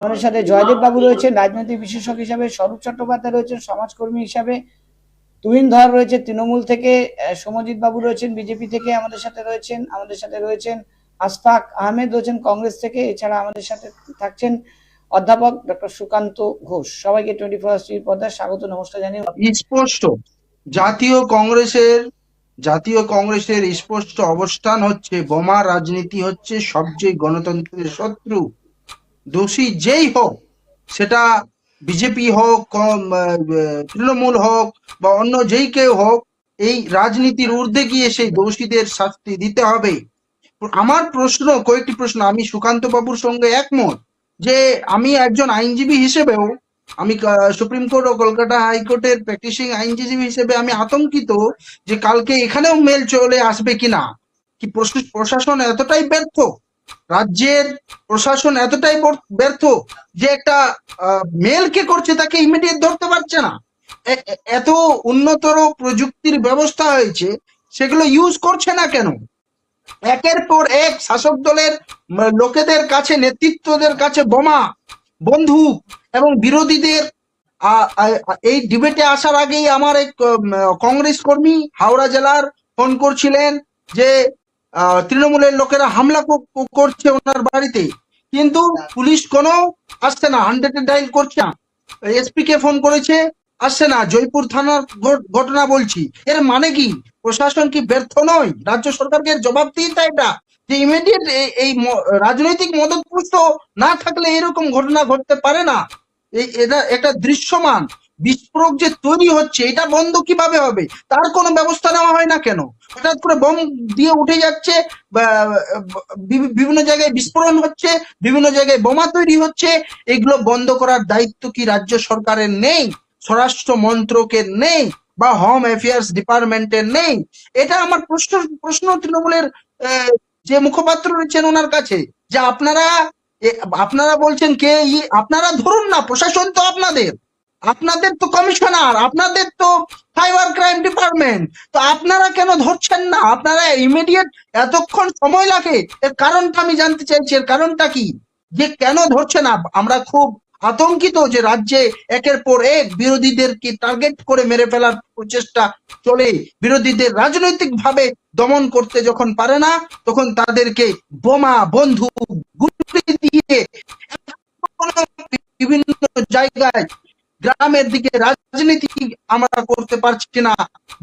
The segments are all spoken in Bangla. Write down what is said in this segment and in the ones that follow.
আমাদের সাথে জয়দেব বাবু রয়েছেন রাজনৈতিক বিশেষজ্ঞ হিসাবে, স্বরূপ চট্টোপাধ্যায় রয়েছেন সমাজকর্মী হিসাবে, তুহিন ধর রয়েছে তৃণমূল থেকে, সৌম্যজিৎ বাবু রয়েছেন বিজেপি থেকে আমাদের সাথে রয়েছেন আশফাক আহমেদ রয়েছেন কংগ্রেস থেকে। এছাড়া আমাদের সাথে থাকছেন অধ্যাপক ডক্টর সুকান্ত ঘোষ। সবাইকে 24 টিভি পর্দায় স্বাগত, নমস্কার জানিয়ে স্পষ্ট জাতীয় কংগ্রেসের স্পষ্ট অবস্থান হচ্ছে বোমা রাজনীতি হচ্ছে সবচেয়ে গণতন্ত্রের শত্রু। দোষী যেই হোক, সেটা বিজেপি হোক, তৃণমূল হোক বা অন্য যেই কেউ হোক, এই রাজনীতির ঊর্ধ্বে গিয়ে সেই দোষীদের শাস্তি দিতে হবে। আমার কয়েকটি প্রশ্ন। আমি সুকান্ত বাবুর সঙ্গে একমত যে আমি একজন আইনজীবী হিসেবেও, আমি সুপ্রিম কোর্ট ও কলকাতা হাইকোর্টের প্র্যাকটিসিং আইনজীবী হিসেবে আমি আতঙ্কিত যে কালকে এখানেও মেল চলে আসবে কিনা। কি প্রশাসন এতটাই ব্যর্থ, রাজ্যের প্রশাসন এতটাই ব্যর্থ যে একটা মেল কে করছে তাকে ইমিডিয়েট ধরতে পারছে না। এত উন্নতর প্রযুক্তির ব্যবস্থা হয়েছে, সেগুলো ইউজ করছে না কেন? একের পর এক শাসক দলের লোকেদের কাছে, নেতৃত্বদের কাছে বোমা, বন্দুক এবং বিরোধীদের। এই ডিবেটে আসার আগেই আমার এক কংগ্রেস কর্মী হাওড়া জেলার ফোন করছিলেন যে তৃণমূলের লোকেরা হামলা করছে ওনার বাড়িতে, কিন্তু পুলিশ কোনো আসছে না, 100 ডায়াল করছে না। এসপি কে ফোন করেছে, আসছে না। জয়পুর থানার ঘটনা বলছি। এর মানে কি প্রশাসন কি ব্যর্থ নয়? রাজ্য সরকারকে জবাব দিতে এটা যে ইমিডিয়েট এই রাজনৈতিক মদতপুষ্ট না থাকলে এরকম ঘটনা ঘটতে পারে না। এটা একটা দৃশ্যমান বিস্ফোরক যে তৈরি হচ্ছে, এটা বন্ধ কিভাবে হবে? তার কোনো ব্যবস্থা নেওয়া হয় না কেন? হঠাৎ করে বোম দিয়ে উঠে যাচ্ছে, বিভিন্ন জায়গায় বিস্ফোরণ হচ্ছে, বিভিন্ন জায়গায় বোমা তৈরি হচ্ছে। এগুলো বন্ধ করার দায়িত্ব কি রাজ্য সরকারের নেই, স্বরাষ্ট্র মন্ত্রকের নেই, বা হোম অ্যাফেয়ার্স ডিপার্টমেন্টের নেই? এটা আমার প্রশ্ন তৃণমূলের যে মুখপাত্র রয়েছেন ওনার কাছে, যে আপনারা বলছেন কে, আপনারা ধরুন না, প্রশাসন তো আপনাদের তো কমিশনার, আপনাদের তো সাইবার ক্রাইম ডিপার্টমেন্ট, তো আপনারা কেন ধরছেন না? আপনারা ইমিডিয়েট এতক্ষণ সময় লাগে, এর কারণটা আমি জানতে চাইছি। এর কারণটা কি যে কেন ধরছে না? আমরা খুব আতঙ্কিত যে রাজ্যে একের পর এক বিরোধীদেরকে টার্গেট করে মেরে ফেলার প্রচেষ্টা চলে। বিরোধীদের রাজনৈতিক ভাবে দমন করতে যখন পারে না, তখন তাদেরকে বোমা, বন্দুক, গুলি দিয়ে বিভিন্ন জায়গায় গ্রামের দিকে রাজনীতি আমরা করতে পারছি না।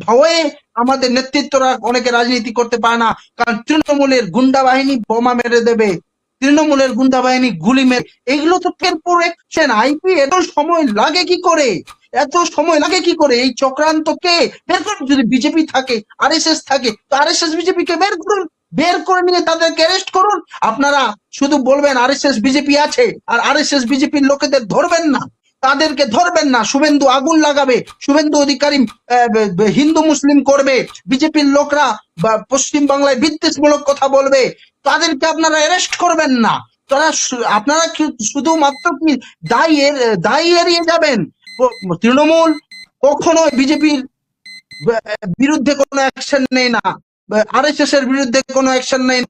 ভয়ে আমাদের নেতৃত্বরা অনেকে রাজনীতি করতে পারে না, কারণ তৃণমূলের গুন্ডা বাহিনী বোমা মেরে দেবে, তৃণমূলের গুন্ডা বাহিনী গুলি মেরে। এগুলো তো আইপি। এত সময় লাগে কি করে? এই চক্রান্ত কে বের করুন। যদি বিজেপি থাকে, আরএসএস থাকে, তো আরএসএস বিজেপি কে বের করুন, বের করে নিয়ে তাদেরকে অ্যারেস্ট করুন। আপনারা শুধু বলবেন আরএসএস বিজেপি আছে, আর আরএসএস বিজেপির লোকেদের ধরবেন না, তাদেরকে ধরবেন না। শুভেন্দু আগুন লাগাবে, শুভেন্দু অধিকারী হিন্দু মুসলিম করবে, বিজেপির লোকরা পশ্চিম বাংলায় বিদ্বেষমূলক কথা বলবে, তাদেরকে আপনারা অ্যারেস্ট করবেন না। আপনারা শুধুমাত্র কি দায়ী এড়িয়ে যাবেন? তৃণমূল কখনো বিজেপির বিরুদ্ধে কোনো অ্যাকশন নেই না, আরএসএস এর বিরুদ্ধে কোনো অ্যাকশন নেই।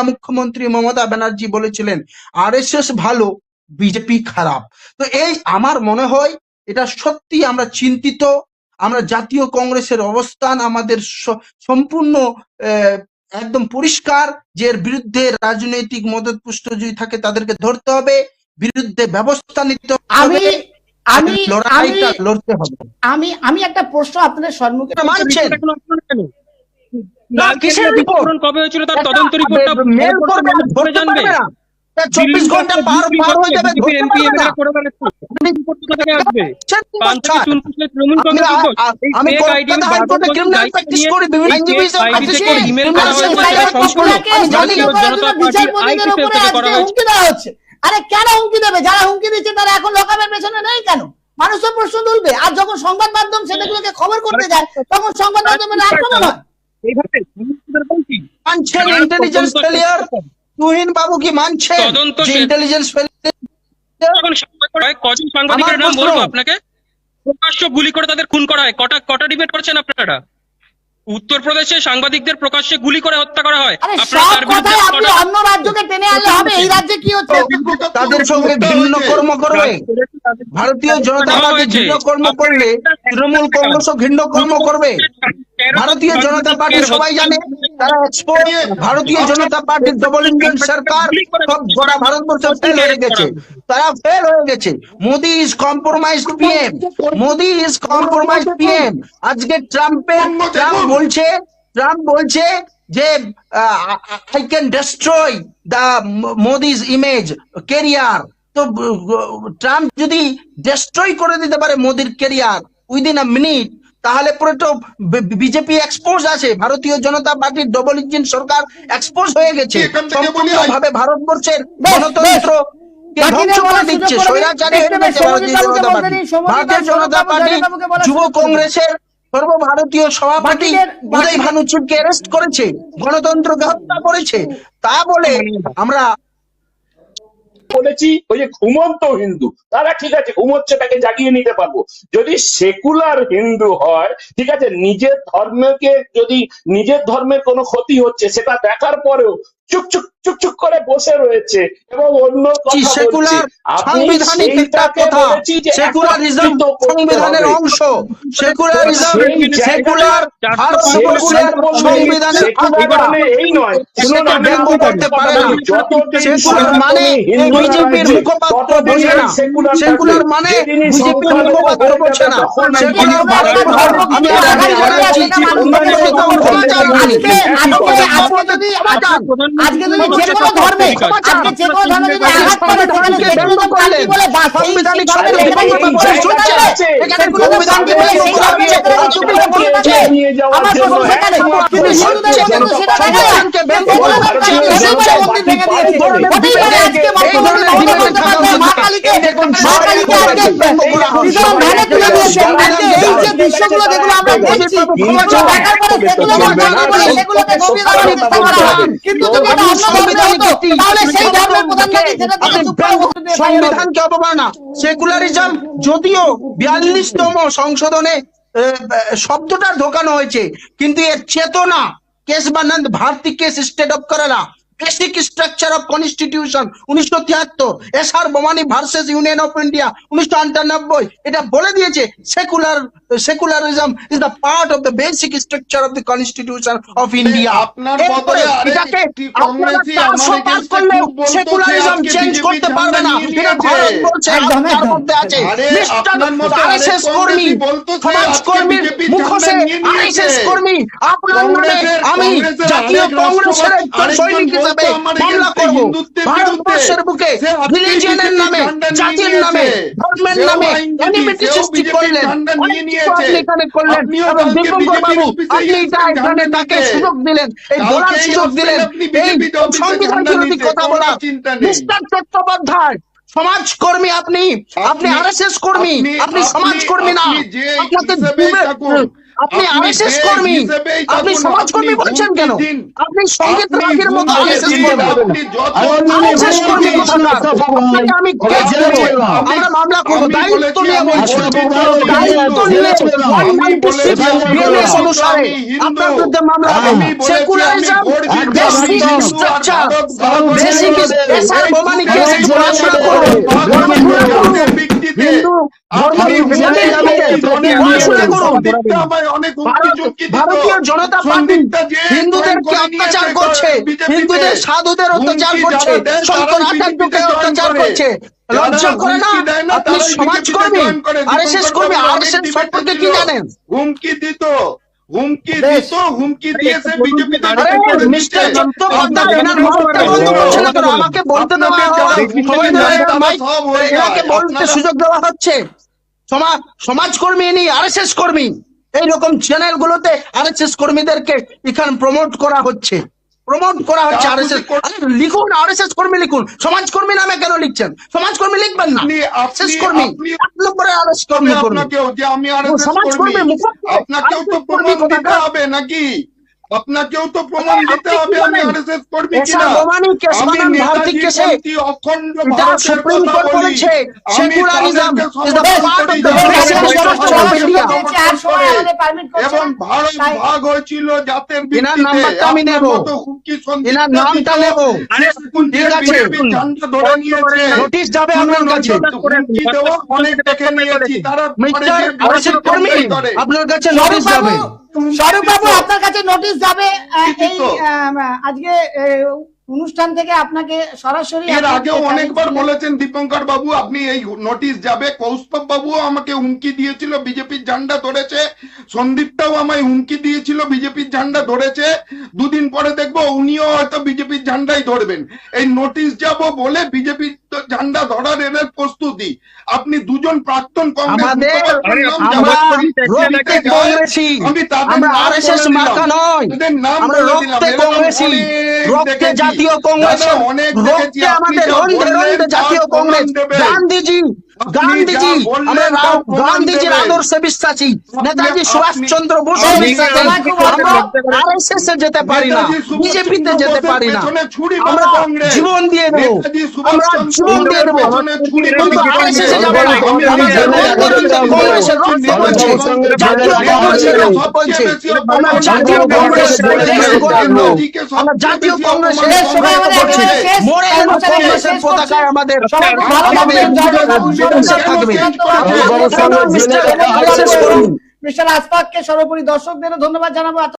মুখ্যমন্ত্রী মমতা ব্যানার্জি বলেছিলেন আরএসএস ভালো, বিজেপি খারাপ। তো এই আমার মনে হয় এটা সত্যি আমরা চিন্তিত। আমরা জাতীয় কংগ্রেসের অবস্থান আমাদের সম্পূর্ণ একদম পরিষ্কার, যে এর বিরুদ্ধে রাজনৈতিক মদতপুষ্ট যদি থাকে তাদেরকে ধরতে হবে, বিরুদ্ধে ব্যবস্থা নিতে হবে, লড়াইটা লড়তে হবে। আমি একটা প্রশ্ন আপনাদের সম্মুখে মানছেন কবে হয়েছিল তার তদন্ত রিপোর্টটা মেল করবে, ধরে জানবে 24 ঘন্টা পার হয়ে যাবে, আমি কলকাতা হাইকোর্টে ক্রিমিনাল প্র্যাকটিস করি, বিভিন্ন আইনজীবী আরে কেন হুমকি দেবে? যারা হুমকি দিচ্ছে তারা এখন লোকামের পেছনে নেই কেন? মানুষ তো প্রশ্ন তুলবে। আর যখন সংবাদ মাধ্যম সেটাগুলোকে খবর করতে যায়, তখন সংবাদ মাধ্যমের আক্রমণ হয়। মানছেন ইন্টেলিজেন্স ফেলিয়ার? তুহিন বাবু কি মানছেন ইন্টেলিজেন্স ফেলিয়ার? কজন সাংবাদিকের নাম বলবো আপনাকে? প্রকাশ্য গুলি করে তাদের খুন করা হয়। কটা ডিবেট করছেন আপনারা? উত্তরপ্রদেশে সাংবাদিকদের প্রকাশ্যে গুলি করে হত্যা করা হয়। আরে আপনারা সব তার বিরুদ্ধে কথাই আপনি অন্য রাজ্যকে টেনে আনলে হবে, এই রাজ্যে কি হচ্ছে? তাদের সঙ্গে ঘৃণ্য কর্ম করবে। ভারতীয় জনতা পার্টি ঘৃণ্য কর্ম করলে তৃণমূল কংগ্রেসও ঘৃণ্য কর্ম করবে। ভারতীয় জনতা পার্টি সবাই জানে, তারা এক্সপোর্ট। ভারতীয় জনতা পার্টির ডবল ইঞ্জিন সরকার সব গোটা ভারতবর্ষে ফেল হয়ে গেছে, তারা ফেল হয়ে গেছে। Modi is compromised PM, Modi is compromised PM. আজকে ট্রাম্প বলছে যে I can destroy the Modi's image career. তো ট্রাম্প যদি ডেস্ট্রয় করে দিতে পারে মোদির কেরিয়ার উইদিন আ মিনিট, তাহলে পুরো তো বিজেপি এক্সপোজ আছে। ভারতীয় জনতা পার্টির ডবল ইঞ্জিন সরকার এক্সপোজ হয়ে গেছে, সম্পূর্ণভাবে ভারতবর্ষের গণতন্ত্র ধ্বংস করে দিচ্ছে, স্বৈরাচারী হয়ে গেছে ভারতীয় জনতা পার্টি। ভারতীয় জনতা পার্টি যুব কংগ্রেসের সর্বভারতীয় সভাপতি উদয় ভানুচিকে অ্যারেস্ট করেছে, গণতন্ত্রকে হত্যা করেছে। তা বলে আমরা বলেছি ওই যে ঘুমন্ত হিন্দু, তারা ঠিক আছে ঘুমোচ্ছে, তাকে জাগিয়ে নিতে পারবো। যদি সেকুলার হিন্দু হয়, ঠিক আছে, নিজের ধর্মকে যদি নিজের ধর্মের কোনো ক্ষতি হচ্ছে সেটা দেখার পরেও চুপচুপ করে বসে রয়েছে এবং অন্য কথা বলছে। সাংবিধানিক একটা কথা, সেকুলারিজম সংবিধানের অংশ, সেকুলারিজম সেকুলার ভারতবর্ষের সংবিধানের এই নয়, সেটা ব্যঙ্গ করতে পারে না। সেকুলার মানে বিজেপির মুখপাত্র বোঝে না, সেকুলার মানে বিজেপির মুখপাত্র বোঝে না। সেকুলার আমি আজকে যদি যে কোনো ধর্মে যদি আঘাত করে সেখানে সেকুলারিজম শান্তি বলে বাস, সাংবিধানিক শান্তি এখানে শান্তি বলে সেই ধর্মে চুপ করে বসে থাকে আমার প্রশ্ন সেখানে। কিন্তু হিন্দুদের মধ্যে তো সেটা দেখা যায়, মন্দির ভেঙে দিয়েছে। হতেই পারে আজকে মা কালীকে আজকে বিধান ধানে তুলে দিয়েছে। আজকে এই যে দৃশ্যগুলো যেগুলো আমরা দেখছি, দেখার পরে সেকুলার শান্তি বলে সেগুলোকে গভীর চেষ্টা করা হয়। কিন্তু যদি এটা অন্য ধর্মে হতো তাহলে সেই ধর্মের প্রধানমন্ত্রী সেটা থেকে চুপ করে বসে থাকতেন। সংবিধানকে অবমাননা। সেকুলারিজম যদিও 42তম সংশোধনে শব্দটা ঢোকানো হয়েছে, কিন্তু এর চেতনা Kesavananda Bharati case state of Kerala, basic structure of constitution 1973, S R Bommai versus Union of India 1998, এটা বলে দিয়েছে secularism is the part of the basic structure of the constitution of India. আপনার বদলে আরেকটি কংগ্রেসী আমার এগেইনস্টে খুব বলতো সেকুলারিজম চেঞ্জ করতে পারবে না, এটা ভারতবর্ষে তার মধ্যে আছে। আপনার মতো আরএসএস কর্মী, সমাজকর্মীর মুখোশে আরএসএস কর্মী, আপনার নামে আমি জাতীয় কংগ্রেসের সৈনিক হিসেবে মামলা করব। ভারতবর্ষের বুকে রিলিজিয়নের নামে, জাতির নামে, ধর্মের নামে এনিমিটি সৃষ্টি করলেন, আপনি এখানে করলেন। এবং দীপঙ্কর বাবু, আপনি এখানে তাকে সুযোগ দিলেন, এই বলার সুযোগ দিলেন, এই সংবিধান বিরোধী কথা বলার। মিস্টার চট্টোপাধ্যায় সমাজকর্মী, আপনি আরএসএস কর্মী, আপনি সমাজকর্মী না, আপনি আরএসএস কর্মী, আপনি সমাজকর্মী বলছেন কেন? আপনি সঙ্গীত রাগের মতো আরএসএস কর্মী কোথাকার? আপনাকে আমি কেস দেব, আমরা মামলা করব, দায়িত্ব নিয়ে বলছি, দায়িত্ব নিয়ে বিএনএস অনুসারে আপনার বিরুদ্ধে মামলা করব। Secularism basic structure, basic S R Bommai case পড়াশোনা করব। হিন্দু ভারতীয় জনতা পার্টি হিন্দুদেরকে অত্যাচার করছে, হিন্দুদের সাধুদের অত্যাচার করছে, শঙ্কর আচার্যকে অত্যাচার করছে। লজ্জা করে না? আপনি সমাজকর্মী, আরএসএস কর্মী, আরএসএস সম্পর্কে কি জানেন? হুমকি দিয়েছে বিজেপি। মিস্টার চট্টোপাধ্যায় এনার মাঠটা বন্ধ করছে না কেন? আমাকে বলতে দেওয়া এনাকে বলতে সুযোগ দেওয়া হচ্ছে। সমাজকর্মী ইনি আরএসএস কর্মী, এইরকম চ্যানেল গুলোতে আরএসএস কর্মীদেরকে এখানে প্রমোট করা হচ্ছে আরএসএস। লিখুন আরএসএস কর্মী লিখুন, সমাজকর্মী নামে কেন লিখছেন? সমাজকর্মী লিখবেন না, আরএসএস কর্মী, এক নম্বরে আরএসএস কর্মী করুন। আপনাকেও যে আমি আরএসএস কর্মী, আপনাকেও তো প্রমাণ দিতে হবে নাকি? আপনাকেও তো প্রমাণ দিতে হবে আমি আরএসএস কর্মী এসা কিনা। বোমানি কেস আমি বানান ভারতী নেতাজি কেসে পন্থী অখণ্ড এটা ভারতের সুপ্রিম কথা কোর্ট বলি। বলেছে আমি সেকুলারিজম তাদেরকে ইজ দ্য সমর্থন পার্ট অফ করি দ্য যারা বেসিক ভারতের স্ট্রাকচার অফ স্বাধীনতাকে ইন্ডিয়া। সমর্থন করে। এবং ভারত ভাগ হয়েছিল জাতের এনার ভিত্তিতে। নাম্বারটা আমি আপনার নেব। মতো হুমকি সন্ত্রাসী এনার নামটা দিত। নেব। যে স্কুল থেকে ঠিক আছে। বিজেপির ঝান্ডা ধরে নিয়েছে। নোটিশ যাবে আপনার কাছে। হুমকি দেওয়া অনেক দেখে নিয়েছি। তারা মিস্টার পরে গিয়ে আরএসএস কর্মী বিজেপির করে। আপনার কাছে নোটিশ যাবে। স্বরূপ বাবু আপনার কাছে নোটিশ যাবে এই তো। আজকে অনুষ্ঠান থেকে আপনাকে সরাসরি এর আপনাকে আগেও অনেকবার challenge বলেছেন দীপঙ্কর বাবু আপনি এই নোটিশ যাবে। কৌস্তব বাবুও আমাকে হুমকি দিয়েছিল বিজেপির ঝান্ডা ধরেছে। সন্দীপটাও আমায় হুমকি দিয়েছিল বিজেপির ঝান্ডা ধরেছে। দুদিন পরে দেখবো উনিও হয়তো বিজেপির ঝান্ডাই ধরবেন। এই নোটিশ যাব বলে বিজেপির ঝান্ডা ধরার এর প্রস্তুতি। আপনি দুজন প্রাক্তন কংগ্রেস আমাদের মুখপাত্রের নাম আমরা জামাত রক্তে কংগ্রেসী, আমি তাদের আমরা নাম আরএসএস বলে দিলাম। মার্কা নয়, তাদের নাম আমরা বলে দিলাম। রক্তে এরকম কংগ্রেসী, অনেক রক্তে দেখেছি। জাতীয় কংগ্রেস, দাদা, অনেক দেখেছি। রক্তে আপনি আমাদের যা রন্ধে বললেন রন্ধে জাতীয় তার কংগ্রেস। প্রমাণ দেবেন। গান্ধীজি গান্ধীজি যা বললেন আমরা তার প্রমাণ গান্ধীজির দেবেন। আদর্শে বিশ্বাসী, নেতাজি আপনি- সুভাষচন্দ্র বসু আপনি- বিশ্বাসী। আমরা আরএসএস এ যেতে পারি না, নেতাজি সুভাষচন্দ্র বিজেপিতে যেতে বোসের পারি না। পেছনে ছুরি আমরা মারা কংগ্রেস। জীবন দিয়ে দেবো, নেতাজি আমরা সুভাষচন্দ্র জীবন দিয়ে দেবো, পেছনে ছুরি কিন্তু মারা আরএসএস এ কংগ্রেস। যাবো না। আমি আমাদের আপনাদের রক্তে রক্তে কংগ্রেসের রক্ত বলছে, জাতীয় কংগ্রেসের রক্ত বলছে। আমরা জাতীয় কংগ্রেসের দেশ গড়াবো, আমরা জাতীয় কংগ্রেসের শেষ সময় আমাদের করছি। একেবারে শেষ। মরে গেল কংগ্রেসের পতাকায় আমাদের সবাই খুব ভালো আমাদের থাকবেন, জয় বাবু, মিস্টার থাকবে। ধন্যবাদ। মিস্টার আরএসএস করুন। মিস্টার আসফাককে সর্বোপরি দর্শকদেরও ধন্যবাদ জানাবো।